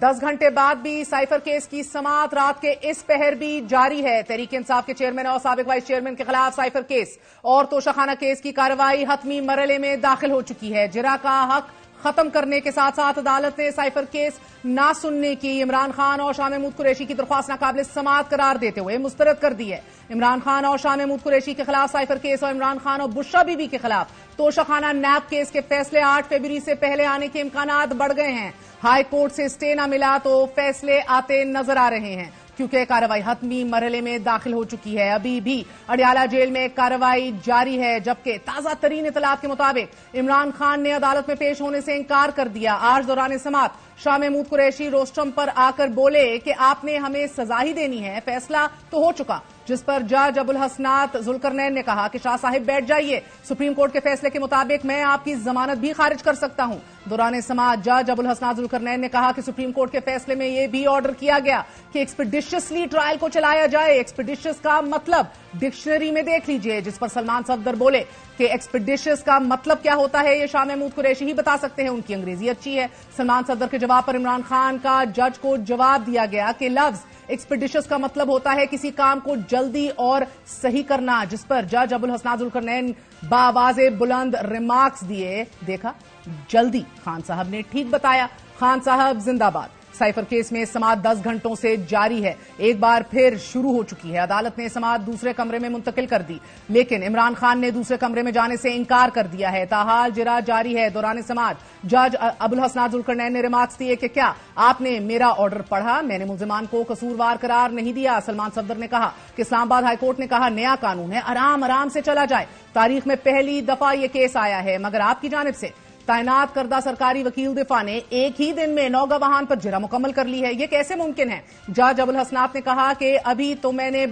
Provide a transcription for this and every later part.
10 घंटे बाद भी साइफर केस की समाअत रात के इस पहर भी जारी है। तहरीक इंसाफ के चेयरमैन और साबिक वाइस चेयरमैन के खिलाफ साइफर केस और तोशाखाना केस की कार्रवाई हतमी मरहले में दाखिल हो चुकी है। जिरा का हक खत्म करने के साथ साथ अदालत ने साइफर केस ना सुनने की इमरान खान और शाह महमूद कुरैशी की दरख्वास्त नाकाबिल समाअत करार देते हुए मुस्तरद कर दी है। इमरान खान और शाह महमूद कुरैशी के खिलाफ साइफर केस और इमरान खान और बुशरा बीबी के खिलाफ तोशाखाना नैब केस के फैसले 8 फरवरी से पहले आने के इम्कानात बढ़ गए हैं। हाई कोर्ट से स्टे न मिला तो फैसले आते नजर आ रहे हैं क्योंकि कार्रवाई हतमी मरहले में दाखिल हो चुकी है। अभी भी अडियाला जेल में कार्रवाई जारी है, जबकि ताजा तरीन इतलात के मुताबिक इमरान खान ने अदालत में पेश होने से इंकार कर दिया। आज दौरान समाअत शाह महमूद कुरैशी रोस्टम पर आकर बोले कि आपने हमें सजा ही देनी है, फैसला तो हो चुका। जिस पर जज अबुल हसनात जुल्करनैन ने कहा कि शाह साहिब बैठ जाइए, सुप्रीम कोर्ट के फैसले के मुताबिक मैं आपकी जमानत भी खारिज कर सकता हूं। दौरान समाअत जज अबुल हसनात जुल्करनैन ने कहा कि सुप्रीम कोर्ट के फैसले में यह भी ऑर्डर किया गया कि एक्सपीडिशियसली ट्रायल को चलाया जाए। एक्सपीडिशियस का मतलब डिक्शनरी में देख लीजिए, जिस पर सलमान सफदर बोले कि एक्सपीडिशियस का मतलब क्या होता है ये शाह महमूद कुरैशी ही बता सकते हैं, उनकी अंग्रेजी अच्छी है। सलमान सफदर के जवाब पर इमरान खान का जज को जवाब दिया गया कि लफ्ज एक्सपीडिशियस का मतलब होता है किसी काम को जल्दी और सही करना, जिस पर जज अबुल हसनात जुल्करनैन बावाज़े बुलंद रिमार्क्स दिए। देखा, जल्दी खान साहब ने ठीक बताया, खान साहब जिंदाबाद। साइफर केस में समाअत 10 घंटों से जारी है, एक बार फिर शुरू हो चुकी है। अदालत ने समाअत दूसरे कमरे में मुंतकिल कर दी, लेकिन इमरान खान ने दूसरे कमरे में जाने से इंकार कर दिया है। ताहाल जिरा जारी है। दौरान समाअत जज अबुल हसनात जुल्करनैन ने रिमार्क्स दिए कि क्या आपने मेरा ऑर्डर पढ़ा? मैंने मुल्जिमान को कसूरवार करार नहीं दिया। सलमान सफदर ने कहा कि इस्लामाबाद हाईकोर्ट ने कहा नया कानून है, आराम आराम से चला जाए। तारीख में पहली दफा यह केस आया है, मगर आपकी जानिब से तैनात करदा सरकारी वकील दिफा ने एक ही दिन में 9 गवाहान पर जिरा मुकम्मल कर ली है। यह कैसे मुमकिन है? जज अबुल हसनात ने कहा कि अभी तो मैंने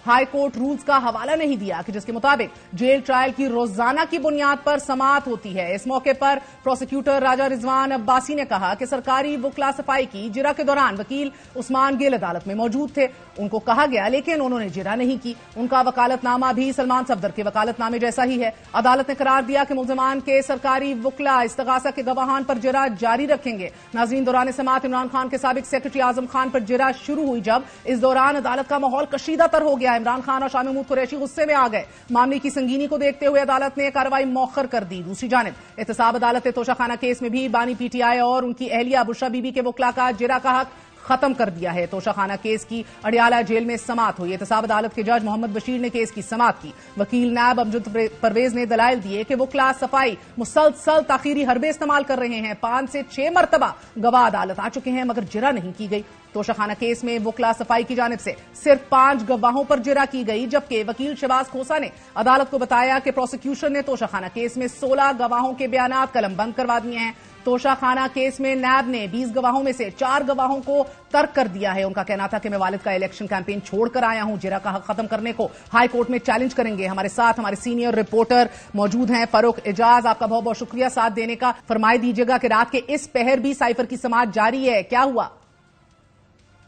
हाई कोर्ट रूल्स का हवाला नहीं दिया कि जिसके मुताबिक जेल ट्रायल की रोजाना की बुनियाद पर समाअत होती है। इस मौके पर प्रोसिक्यूटर राजा रिजवान अब्बासी ने कहा कि सरकारी वकला सफाई की। जिरा के दौरान वकील उस्मान गिल अदालत में मौजूद थे, उनको कहा गया लेकिन उन्होंने जिरा नहीं की। उनका वकालतनामा भी सलमान सफदर के वकालतनामे जैसा ही है। अदालत ने करार दिया कि मुल्जिमान के सरकारी वकला इस्तगासा के गवाहान पर जिरा जारी रखेंगे। नाज़रीन, दौरान समाअत इमरान खान के साबिक सेक्रेटरी आजम खान पर जिरा शुरू हुई, जब इस दौरान अदालत का माहौल कशीदातर हो गया। इमरान खान और शाह महमूद कुरैशी गुस्से में आ गए। मामले की संगीनी को देखते हुए अदालत ने कार्रवाई मौखर कर दी। दूसरी जानिब एहतसाब अदालत ने तोशाखाना केस में भी बानी पीटीआई और उनकी अहलिया बुशरा बीबी के वकला का जिरा का हक खत्म कर दिया है। तोशाखाना केस की अडियाला जेल में समाअत हुई। एहतसाब अदालत के जज मोहम्मद बशीर ने केस की समाअत की। वकील नायब अमजद परवेज ने दलाइल दिए कि वकला सफाई मुसलसल ताखीरी हरबे इस्तेमाल कर रहे हैं। 5 से 6 मरतबा गवाह अदालत आ चुके हैं, मगर जिरा नहीं की गई। तोशाखाना केस में वकला सफाई की जानिब से सिर्फ 5 गवाहों पर जिरा की गई, जबकि वकील शहबाज खोसा ने अदालत को बताया कि प्रोसिक्यूशन ने तोशाखाना केस में 16 गवाहों के बयानात कलमबंद करवा दिए हैं। तोशाखाना केस में नैब ने 20 गवाहों में से 4 गवाहों को तर्क कर दिया है। उनका कहना था कि मैं वालिद का इलेक्शन कैंपेन छोड़कर आया हूं। जिरा का हक खत्म करने को हाई कोर्ट में चैलेंज करेंगे। हमारे साथ हमारे सीनियर रिपोर्टर मौजूद हैं फारूक एजाज, आपका बहुत बहुत शुक्रिया साथ देने का। फरमाई दीजिएगा कि रात के इस पहर भी साइफर की समाअत जारी है, क्या हुआ?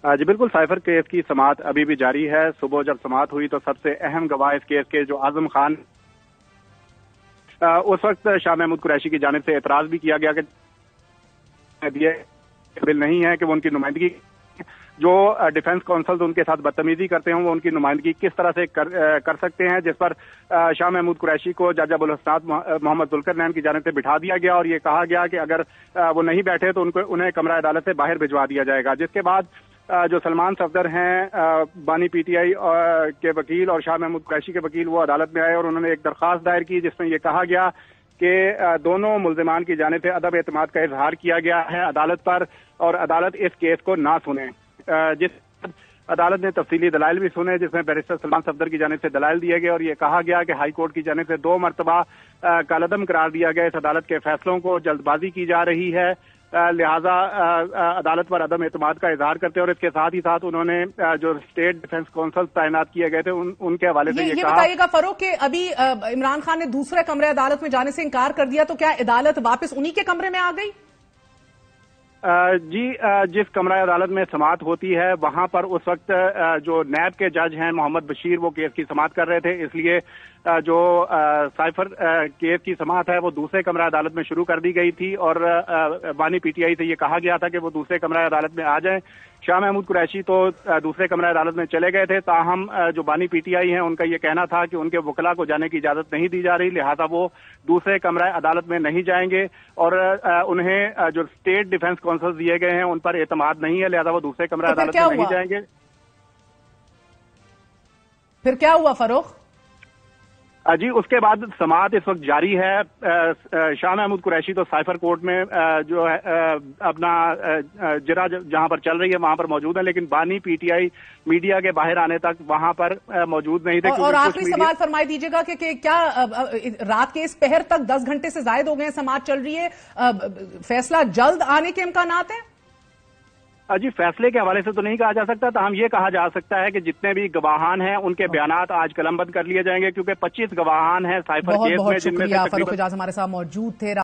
जी बिल्कुल, साइफर केस की समाअत अभी भी जारी है। सुबह जब समाअत हुई तो सबसे अहम गवाह इस केस के जो आजम खान, उस वक्त शाह महमूद कुरैशी की जानिब से एतराज भी किया गया कि बिल नहीं है कि वो उनकी नुमाइंदगी, जो डिफेंस काउंसिल उनके साथ बदतमीजी करते हैं वो उनकी नुमाइंदगी किस तरह से कर सकते हैं। जिस पर शाह महमूद कुरैशी को जज अबुल हसनात मोहम्मद जुल्करनैन की जानिब से बिठा दिया गया और ये कहा गया कि अगर वो नहीं बैठे तो उन्हें कमरा अदालत से बाहर भिजवा दिया जाएगा। जिसके बाद जो सलमान सफदर हैं, बानी पीटीआई के वकील और शाह महमूद कुरैशी के वकील, वो अदालत में आए और उन्होंने एक दरख्वास्त दायर की जिसमें यह कहा गया कि दोनों मुल्जिमान की जानिब से अदब एतमाद का इजहार किया गया है अदालत पर और अदालत इस केस को ना सुने। जिस अदालत ने तफसीली दलाइल भी सुने, जिसमें बैरिस्टर सलमान सफदर की जानिब से दलाइल दिए गए और ये कहा गया कि हाई कोर्ट की जानिब से 2 मरतबा कालअदम करार दिया गया। इस अदालत के फैसलों को जल्दबाजी की जा रही है, लिहाजा अदालत पर अदम एतमाद का इजहार करते हैं। और इसके साथ ही साथ उन्होंने जो स्टेट डिफेंस काउंसिल तैनात किए गए थे उनके हवाले से ये कहा। बताइएगा फारूक कि अभी इमरान खान ने दूसरे कमरे अदालत में जाने से इनकार कर दिया, तो क्या अदालत वापस उन्हीं के कमरे में आ गई? जी, जिस कमरा अदालत में समाअत होती है वहां पर उस वक्त जो नैब के जज हैं मोहम्मद बशीर, वो केस की समाअत कर रहे थे, इसलिए जो साइफर केस की समाअत है वो दूसरे कमरा अदालत में शुरू कर दी गई थी और बानी पीटीआई से ये कहा गया था कि वो दूसरे कमरा अदालत में आ जाएं। शाह महमूद कुरैशी तो दूसरे कमरा अदालत में चले गए थे, ताहम जो बानी पीटीआई हैं उनका ये कहना था कि उनके वकला को जाने की इजाजत नहीं दी जा रही, लिहाजा वो दूसरे कमरा अदालत में नहीं जाएंगे और उन्हें जो स्टेट डिफेंस काउंसिल दिए गए हैं उन पर एतमाद नहीं है, लिहाजा वो दूसरे कमरा अदालत में नहीं जाएंगे। फिर क्या हुआ फरूख? जी, उसके बाद समाअत इस वक्त जारी है। शाह महमूद कुरैशी तो साइफर कोर्ट में जो है अपना जिरा जहां पर चल रही है वहां पर मौजूद है, लेकिन बानी पीटीआई मीडिया के बाहर आने तक वहां पर मौजूद नहीं थे। और आखिरी सवाल फरमाई दीजिएगा कि क्या रात के इस पहर तक 10 घंटे से ज्यादा हो गए हैं, समाअत चल रही है, फैसला जल्द आने के इम्कानात हैं? जी, फैसले के हवाले से तो नहीं कहा जा सकता, तो हम ये कहा जा सकता है कि जितने भी गवाहान हैं उनके बयानात आज कलमबंद कर लिए जाएंगे, क्योंकि 25 गवाहान हैं साइफर केस में, जिनमें से फरूख एजाज हमारे साथ मौजूद थे।